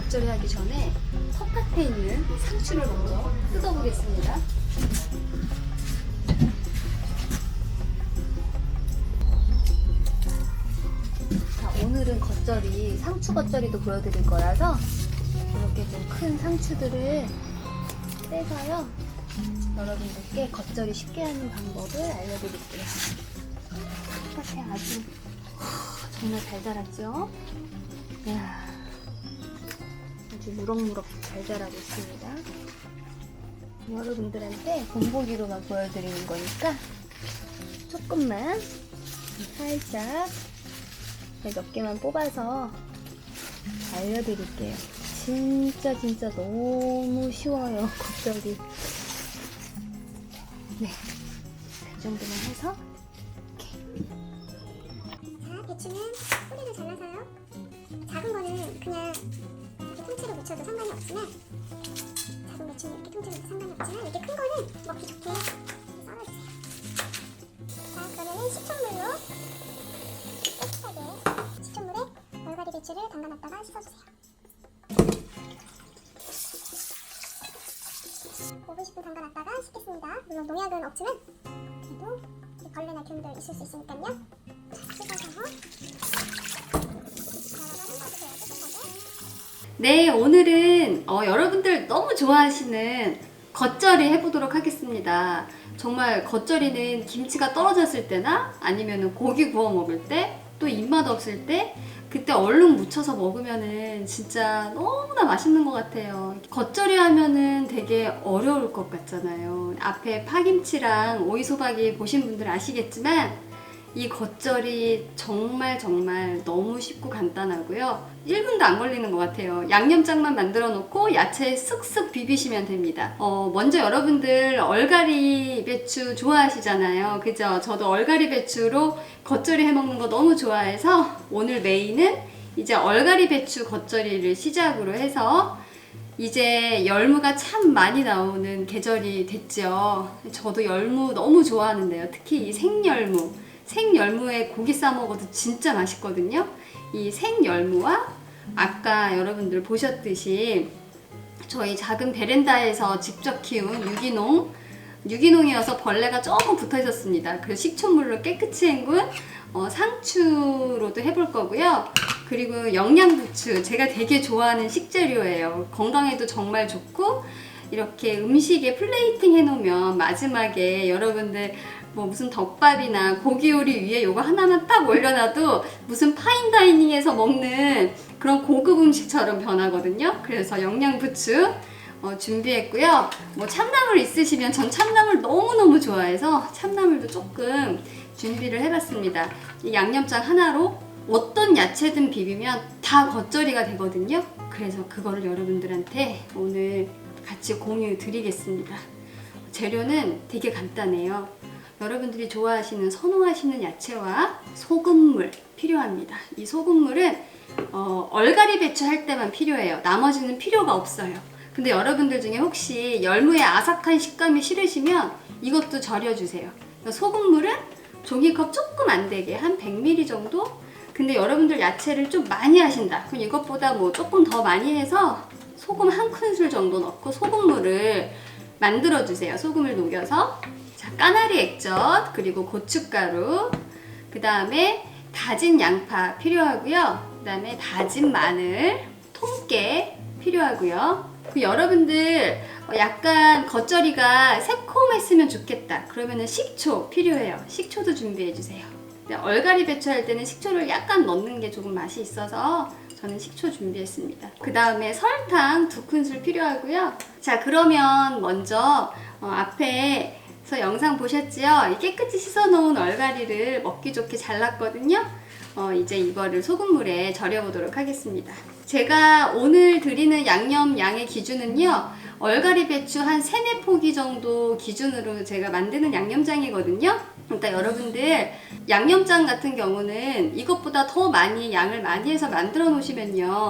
겉절이 하기 전에 텃밭에 있는 상추를 먼저 뜯어보겠습니다. 자, 오늘은 겉절이, 상추 겉절이도 보여드릴 거라서 이렇게 좀 큰 상추들을 떼서요, 여러분들께 겉절이 쉽게 하는 방법을 알려드릴게요. 텃밭에 아주 정말 잘 자랐죠? 이야, 아주 무럭무럭 잘 자라고 있습니다. 여러분들한테 본보기로만 보여드리는 거니까 조금만, 살짝 몇 개만 뽑아서 알려드릴게요. 진짜 너무 쉬워요, 겉절이. 네, 그 정도만 해서 자, 배추는 뿌리를 잘라서요. 작은 거는 그냥 이렇게 통째로 묻혀도 상관이 없지만, 작은 배추는 이렇게 통째로 묻혀도 상관이 없지만, 이렇게 큰 거는 먹기 좋게 썰어주세요. 자, 그러면은 식초물로 깨끗하게, 식초물에 얼갈이 배추를 담가놨다가 씻어주세요. 5분 10분 담가놨다가 씻겠습니다. 물론 농약은 없지만 그래도 벌레나 균들 있을 수 있으니까요. 씻어서 네, 오늘은 여러분들 너무 좋아하시는 겉절이 해보도록 하겠습니다. 정말 겉절이는 김치가 떨어졌을 때나 아니면 고기 구워 먹을 때, 또 입맛 없을 때 그때 얼른 무쳐서 먹으면은 진짜 너무나 맛있는 것 같아요. 겉절이 하면은 되게 어려울 것 같잖아요. 앞에 파김치랑 오이소박이 보신 분들 아시겠지만 이 겉절이 정말 너무 쉽고 간단하고요. 1분도 안 걸리는 것 같아요. 양념장만 만들어 놓고 야채에 쓱쓱 비비시면 됩니다. 먼저 여러분들 얼갈이 배추 좋아하시잖아요. 그죠? 저도 얼갈이 배추로 겉절이 해 먹는 거 너무 좋아해서 오늘 메인은 이제 얼갈이 배추 겉절이를 시작으로 해서 이제 열무가 참 많이 나오는 계절이 됐죠. 저도 열무 너무 좋아하는데요. 특히 이 생열무. 생열무에 고기 싸 먹어도 진짜 맛있거든요. 이 생열무와 아까 여러분들 보셨듯이 저희 작은 베란다에서 직접 키운 유기농이어서 벌레가 조금 붙어 있었습니다. 그래서 식초물로 깨끗이 헹군 상추로도 해볼 거고요. 그리고 영양부추, 제가 되게 좋아하는 식재료예요. 건강에도 정말 좋고 이렇게 음식에 플레이팅 해놓으면 마지막에 여러분들 뭐 무슨 덮밥이나 고기 요리 위에 요거 하나만 딱 올려놔도 무슨 파인다이닝에서 먹는 그런 고급 음식처럼 변하거든요. 그래서 영양부추 준비했고요. 뭐 참나물 있으시면, 전 참나물 너무너무 좋아해서 참나물도 조금 준비를 해봤습니다. 이 양념장 하나로 어떤 야채든 비비면 다 겉절이가 되거든요. 그래서 그거를 여러분들한테 오늘 같이 공유 드리겠습니다. 재료는 되게 간단해요. 여러분들이 좋아하시는, 선호하시는 야채와 소금물 필요합니다. 이 소금물은 얼갈이 배추 할 때만 필요해요. 나머지는 필요가 없어요. 근데 여러분들 중에 혹시 열무의 아삭한 식감이 싫으시면 이것도 절여주세요. 소금물은 종이컵 조금 안 되게 한 100ml 정도? 근데 여러분들 야채를 좀 많이 하신다. 그럼 이것보다 뭐 조금 더 많이 해서 소금 한 큰술 정도 넣고 소금물을 만들어 주세요. 소금을 녹여서. 자, 까나리 액젓, 그리고 고춧가루, 그 다음에 다진 양파 필요하고요. 그 다음에 다진 마늘, 통깨 필요하고요. 그 여러분들 약간 겉절이가 새콤했으면 좋겠다. 그러면은 식초 필요해요. 식초도 준비해 주세요. 얼갈이 배추 할 때는 식초를 약간 넣는 게 조금 맛이 있어서 저는 식초 준비했습니다. 그 다음에 설탕 2큰술 필요하고요. 자, 그러면 먼저 앞에서 영상 보셨지요? 깨끗이 씻어 놓은 얼갈이를 먹기 좋게 잘랐거든요. 이제 이거를 소금물에 절여보도록 하겠습니다. 제가 오늘 드리는 양념 양의 기준은요, 얼갈이 배추 한 3-4포기 정도 기준으로 제가 만드는 양념장이거든요. 그러니까 여러분들 양념장 같은 경우는 이것보다 더 많이 양을 많이 해서 만들어 놓으시면요,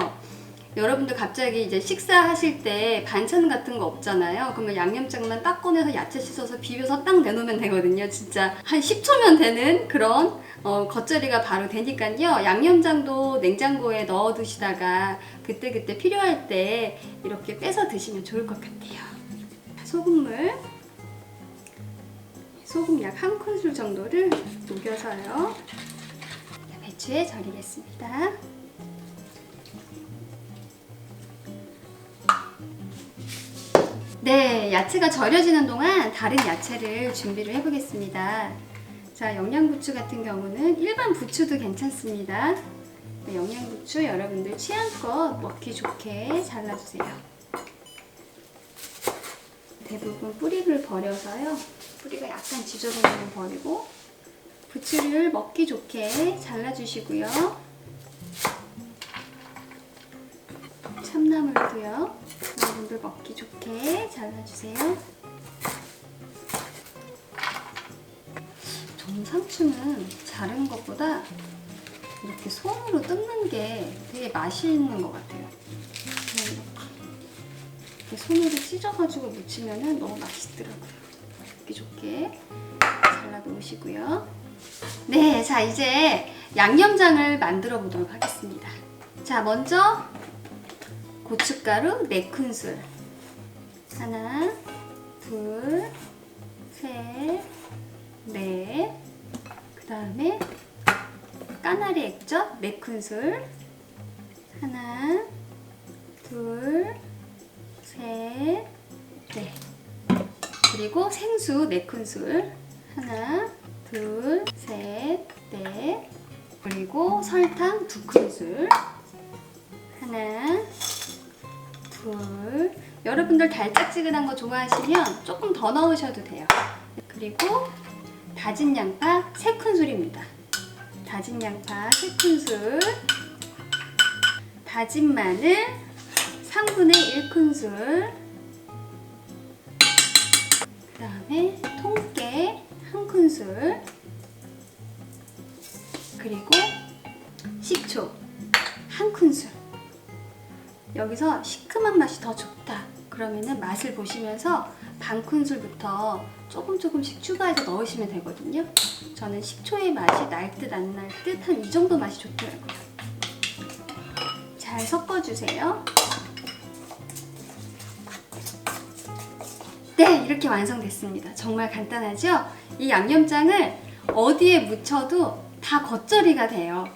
여러분들 갑자기 이제 식사하실 때 반찬 같은 거 없잖아요. 그러면 양념장만 딱 꺼내서 야채 씻어서 비벼서 딱 내놓으면 되거든요. 진짜 한 10초면 되는 그런 겉절이가 바로 되니까요. 양념장도 냉장고에 넣어 두시다가 그때그때 필요할 때 이렇게 빼서 드시면 좋을 것 같아요. 소금물, 소금 약 1큰술 정도를 녹여서요. 배추에 절이겠습니다. 네, 야채가 절여지는 동안 다른 야채를 준비를 해보겠습니다. 자, 영양부추 같은 경우는 일반 부추도 괜찮습니다. 네, 영양부추 여러분들 취향껏 먹기 좋게 잘라주세요. 대부분 뿌리를 버려서요. 뿌리가 약간 지저분한 건 버리고 부추를 먹기 좋게 잘라주시고요. 참나물도요. 여러분들 먹기 좋게 잘라주세요. 정상추는 자른 것보다 이렇게 손으로 뜯는 게 되게 맛있는 것 같아요. 이렇게 손으로 찢어가지고 무치면은 너무 맛있더라고요. 먹기 좋게 잘라 놓으시고요. 네, 자 이제 양념장을 만들어 보도록 하겠습니다. 자, 먼저 고춧가루 4큰술. 하나, 둘, 셋, 넷. 그 다음에 까나리 액젓 4큰술. 하나, 둘, 셋, 넷. 그리고 생수 4큰술. 하나, 둘, 셋, 넷. 그리고 설탕 2큰술. 하나, 둘. 여러분들 달짝지근한 거 좋아하시면 조금 더 넣으셔도 돼요. 그리고 다진 양파 3큰술입니다. 다진 양파 3큰술. 다진 마늘 3분의 1큰술. 그 다음에 통깨 1큰술. 그리고 식초 1큰술. 여기서 시큼한 맛이 더 좋다 그러면은 맛을 보시면서 반 큰술부터 조금씩 추가해서 넣으시면 되거든요. 저는 식초의 맛이 날 듯 안 날 듯 한 이 정도 맛이 좋더라고요. 잘 섞어주세요. 네, 이렇게 완성됐습니다. 정말 간단하죠? 이 양념장을 어디에 묻혀도 다 겉절이가 돼요.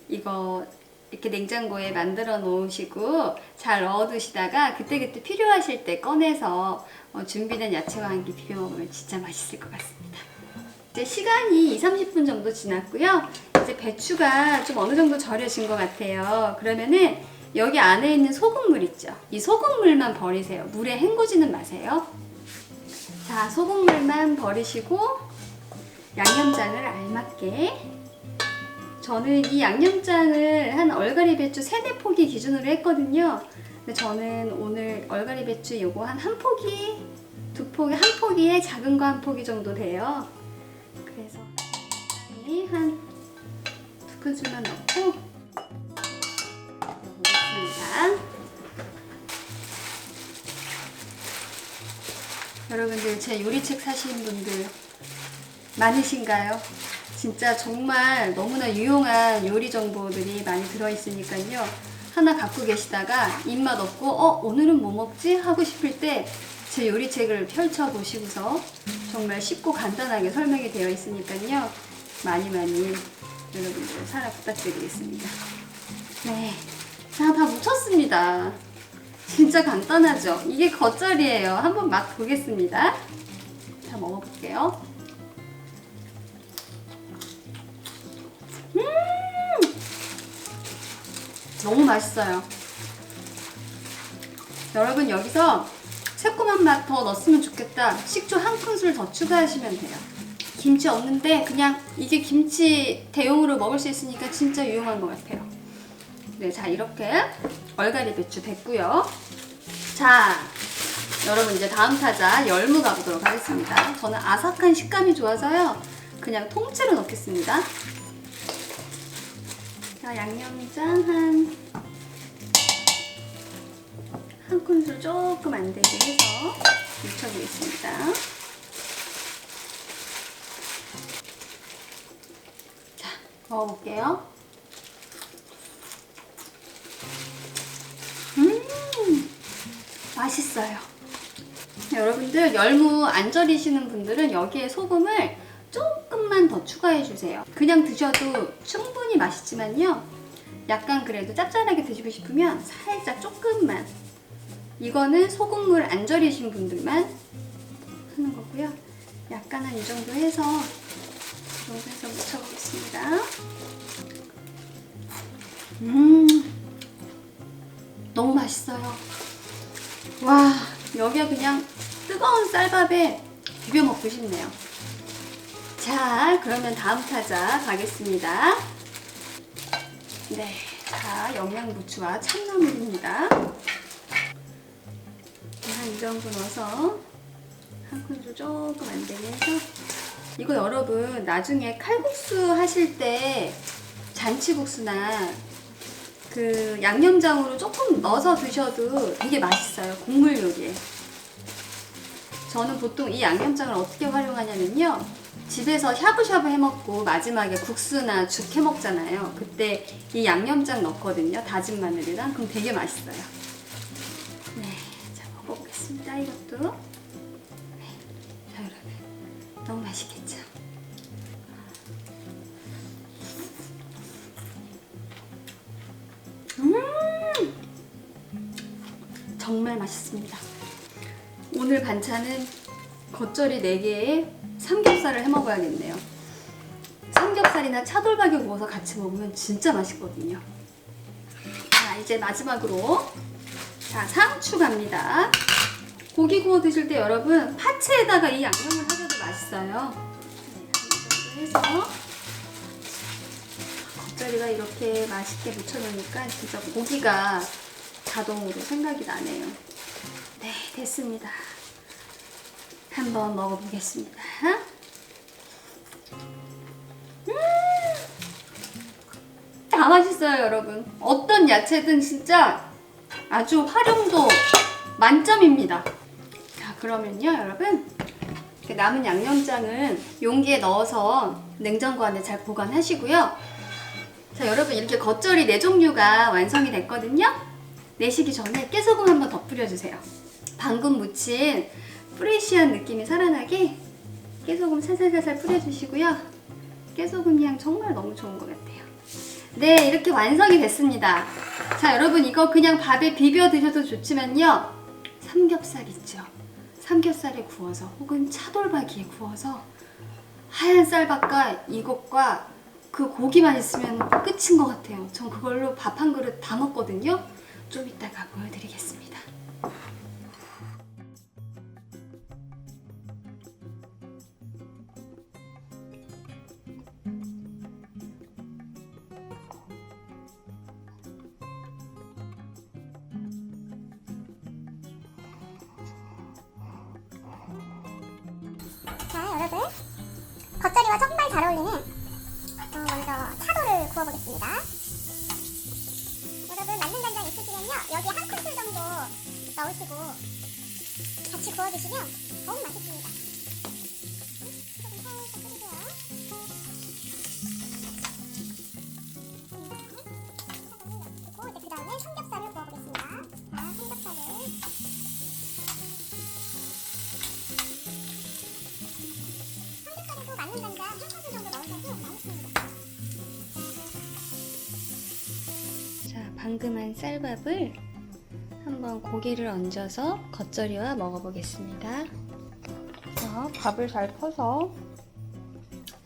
이거 이렇게 냉장고에 만들어 놓으시고 잘 넣어 두시다가 그때그때 필요하실 때 꺼내서 준비된 야채와 함께 비벼 먹으면 진짜 맛있을 것 같습니다. 이제 시간이 20-30분 정도 지났고요. 이제 배추가 좀 어느 정도 절여진 것 같아요. 그러면은 여기 안에 있는 소금물 있죠? 이 소금물만 버리세요. 물에 헹구지는 마세요. 자, 소금물만 버리시고 양념장을 알맞게. 저는 이 양념장을 한 얼갈이 배추 3-4포기 기준으로 했거든요. 근데 저는 오늘 얼갈이 배추 요거 한 1포기, 2포기, 1포기에 작은 거 1포기 정도 돼요. 그래서 한 2큰술만 넣고 넣어보겠습니다. 여러분들 제 요리책 사시는 분들 많으신가요? 진짜 정말 너무나 유용한 요리 정보들이 많이 들어있으니까요. 하나 갖고 계시다가 입맛 없고 오늘은 뭐 먹지? 하고 싶을 때 제 요리책을 펼쳐보시고서 정말 쉽고 간단하게 설명이 되어 있으니까요. 많이 여러분들 사랑 부탁드리겠습니다. 네, 자, 다 묻혔습니다. 진짜 간단하죠? 이게 겉절이에요. 한번 맛 보겠습니다. 자, 먹어볼게요. 너무 맛있어요. 여러분 여기서 새콤한 맛 더 넣었으면 좋겠다. 식초 1큰술 더 추가하시면 돼요. 김치 없는데 그냥 이게 김치 대용으로 먹을 수 있으니까 진짜 유용한 것 같아요. 네, 자 이렇게 얼갈이 배추 됐고요. 자, 여러분 이제 다음 타자 열무 가보도록 하겠습니다. 저는 아삭한 식감이 좋아서요. 그냥 통째로 넣겠습니다. 자, 양념장 한 한 큰술 조금 안 되게 해서 묻혀보겠습니다. 자, 먹어볼게요. 맛있어요. 여러분들 열무 안 절이시는 분들은 여기에 소금을 조금만 더 추가해 주세요. 그냥 드셔도 충분히 맛있지만요, 약간 그래도 짭짤하게 드시고 싶으면 살짝 조금만, 이거는 소금물 안 절이신 분들만 하는 거고요. 약간 한 이 정도 해서 묻혀보겠습니다. 너무 맛있어요. 와, 여기가 그냥 뜨거운 쌀밥에 비벼 먹고 싶네요. 자, 그러면 다음 타자 가겠습니다. 네, 자, 영양부추와 참나물입니다. 한 이 정도 넣어서 한 큰술 조금 안 되게 해서, 이거 여러분 나중에 칼국수 하실 때 잔치국수나 그 양념장으로 조금 넣어서 드셔도 되게 맛있어요. 국물 요리에. 저는 보통 이 양념장을 어떻게 활용하냐면요, 집에서 샤브샤브 해먹고 마지막에 국수나 죽 해먹잖아요. 그때 이 양념장 넣거든요. 다진 마늘이랑. 그럼 되게 맛있어요. 네, 자, 먹어보겠습니다. 이것도. 네, 자, 여러분 너무 맛있겠죠? 정말 맛있습니다. 오늘 반찬은 겉절이 4개에 삼겹살을 해 먹어야겠네요. 삼겹살이나 차돌박이 구워서 같이 먹으면 진짜 맛있거든요. 자, 이제 마지막으로, 자, 상추 갑니다. 고기 구워 드실 때 여러분 파채에다가 이 양념을 하셔도 맛있어요. 네, 이 정도 해서 겉절이가 이렇게 맛있게 묻혀놓으니까 진짜 고기가 자동으로 생각이 나네요. 네, 됐습니다. 한번 먹어보겠습니다. 다 맛있어요, 여러분. 어떤 야채든 진짜 아주 활용도 만점입니다. 자, 그러면요, 여러분, 남은 양념장은 용기에 넣어서 냉장고 안에 잘 보관하시고요. 자, 여러분, 이렇게 겉절이 4종류가 완성이 됐거든요. 내시기 전에 깨소금 한번 더 뿌려주세요. 방금 무친 프레시한 느낌이 살아나게 깨소금 살살살살 뿌려주시고요. 깨소금 향 정말 너무 좋은 것 같아요. 네, 이렇게 완성이 됐습니다. 자, 여러분, 이거 그냥 밥에 비벼 드셔도 좋지만요, 삼겹살 있죠? 삼겹살에 구워서 혹은 차돌박이에 구워서 하얀 쌀밥과 이것과 그 고기만 있으면 끝인 것 같아요. 전 그걸로 밥 한 그릇 다 먹거든요. 좀 이따가 보여드리겠습니다. 자, 여러분, 겉절이와 정말 잘 어울리는 먼저 차돌을 구워보겠습니다. 여러분, 만능 간장 있으시면요, 여기 한 큰술 정도 넣으시고 같이 구워주시면 더욱 맛있습니다. 조금 살짝 뿌리고요. 그리고 이제 그 다음에 삼겹살을 구워보겠습니다. 자, 삼겹살을 삼겹살에도 만능 간장 한 큰술 정도 넣으셔도 맛있습니다. 자, 방금 한 쌀밥을 한번 고기를 얹어서 겉절이와 먹어보겠습니다. 자, 밥을 잘 퍼서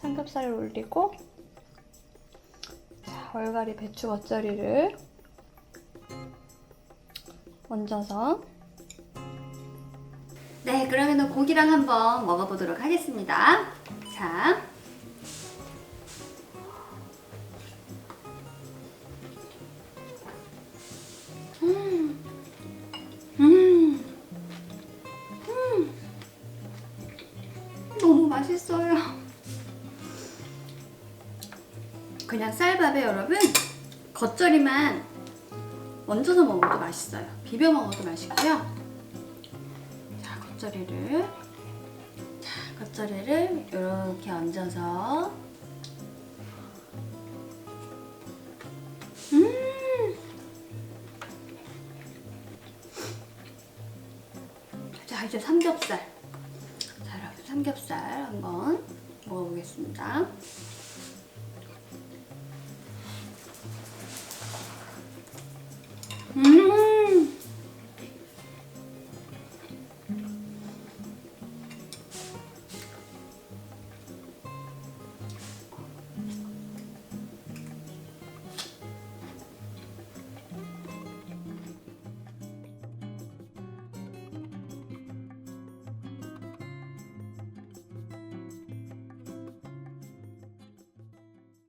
삼겹살을 올리고, 자, 얼갈이 배추 겉절이를 얹어서, 네, 그러면 고기랑 한번 먹어보도록 하겠습니다. 자, 너무 맛있어요. 그냥 쌀밥에 여러분 겉절이만 얹어서 먹어도 맛있어요. 비벼 먹어도 맛있고요. 자, 겉절이를 이렇게 얹어서 자, 이제 삼겹살. 자, 이렇게 삼겹살 한번 먹어보겠습니다.